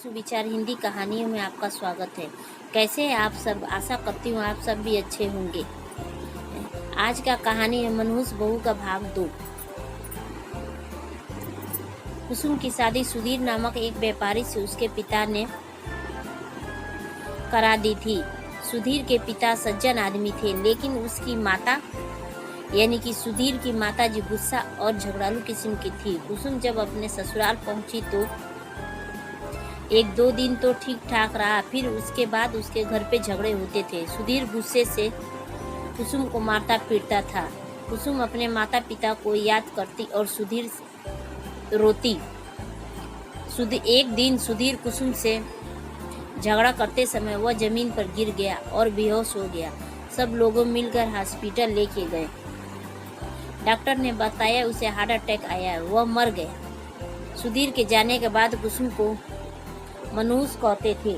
सुविचार हिंदी कहानियों में आपका स्वागत है। कैसे हैं आप सब? आशा करती हूँ आप सब भी अच्छे होंगे। आज का कहानी है मनहूस बहू का भाग 2। कुसुम की शादी सुधीर नामक एक व्यापारी से उसके पिता ने करा दी थी। सुधीर के पिता सज्जन आदमी थे, लेकिन उसकी माता यानी कि सुधीर की माता जी गुस्सा और झगड़ालू किस्म की थी। कुसुम जब अपने ससुराल पहुंची तो 1-2 दिन तो ठीक ठाक रहा, फिर उसके बाद उसके घर पे झगड़े होते थे। सुधीर गुस्से से कुसुम को मारता पीटता था। कुसुम अपने माता पिता को याद करती और सुधीर रोती। एक दिन सुधीर कुसुम से झगड़ा करते समय वह जमीन पर गिर गया और बेहोश हो गया। सब लोगों मिलकर हॉस्पिटल लेके गए। डॉक्टर ने बताया उसे हार्ट अटैक आया, वह मर गया। सुधीर के जाने के बाद कुसुम को मनहूस कहते थे।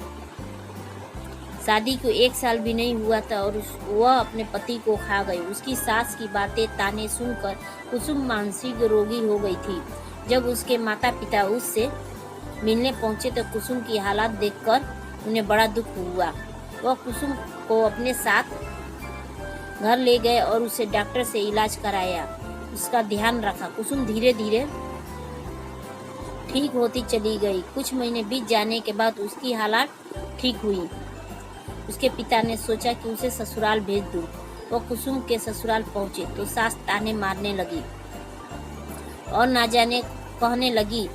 शादी को 1 साल भी नहीं हुआ था और वह अपने पति को खा गई। उसकी सास की बातें ताने सुनकर कुसुम मानसिक रोगी हो गई थी। जब उसके माता पिता उससे मिलने पहुंचे तो कुसुम की हालत देखकर उन्हें बड़ा दुख हुआ। वह कुसुम को अपने साथ घर ले गए और उसे डॉक्टर से इलाज कराया, उसका ध्यान रखा। कुसुम धीरे धीरे ठीक होती चली गई। कुछ महीने बीत जाने के बाद उसकी हालत ठीक हुई। उसके पिता ने सोचा कि उसे ससुराल भेज दूं। वह कुसुम के ससुराल पहुंचे तो सास ताने मारने लगी और कहने लगी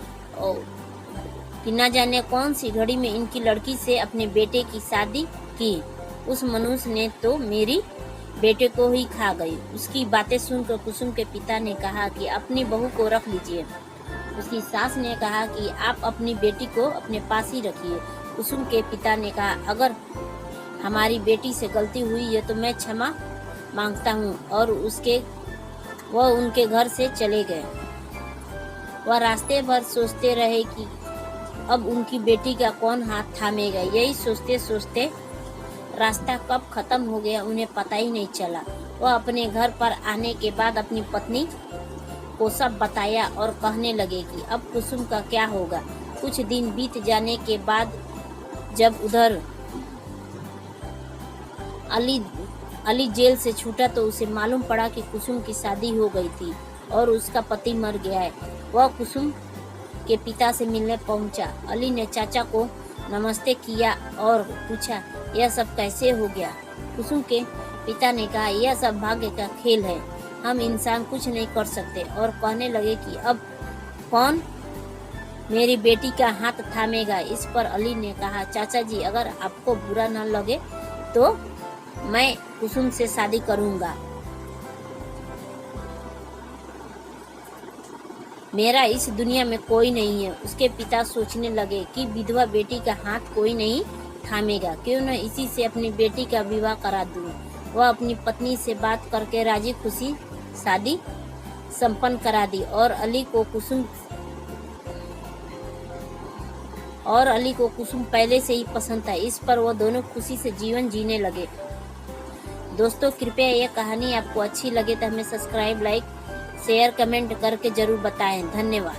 कि ना जाने कौन सी घड़ी में इनकी लड़की से अपने बेटे की शादी की। उस मनुष्य ने तो मेरी बेटे को ही खा गई। उसकी बातें सुनकर कुसुम के पिता ने कहा कि अपनी बहू को रख लीजिए। उसकी सास ने कहा कि आप अपनी बेटी को अपने पास ही रखिए। कुसुम के पिता ने कहा, अगर हमारी बेटी से गलती हुई है तो मैं क्षमा मांगता हूँ, और वह उनके घर से चले गए। वह रास्ते भर सोचते रहे कि अब उनकी बेटी का कौन हाथ थामेगा। यही सोचते सोचते रास्ता कब खत्म हो गया उन्हें पता ही नहीं चला। वह अपने घर पर आने के बाद अपनी पत्नी को सब बताया और कहने लगे कि अब कुसुम का क्या होगा। कुछ दिन बीत जाने के बाद जब उधर अली जेल से छूटा तो उसे मालूम पड़ा कि कुसुम की शादी हो गई थी और उसका पति मर गया है। वह कुसुम के पिता से मिलने पहुंचा। अली ने चाचा को नमस्ते किया और पूछा, यह सब कैसे हो गया? कुसुम के पिता ने कहा, यह सब भाग्य का खेल है, हम इंसान कुछ नहीं कर सकते। और कहने लगे कि अब कौन मेरी बेटी का हाथ थामेगा? इस पर अली ने कहा, चाचा जी, अगर आपको बुरा न लगे तो मैं कुसुम से शादी करूंगा। मेरा इस दुनिया में कोई नहीं है। उसके पिता सोचने लगे कि विधवा बेटी का हाथ कोई नहीं थामेगा, क्यों न इसी से अपनी बेटी का विवाह करा दूं। वह अपनी पत्नी से बात करके राजी खुशी शादी संपन्न करा दी और अली को कुसुम पहले से ही पसंद था। इस पर वह दोनों खुशी से जीवन जीने लगे। दोस्तों, कृपया यह कहानी आपको अच्छी लगे तो हमें सब्सक्राइब, लाइक, शेयर, कमेंट करके जरूर बताएं। धन्यवाद।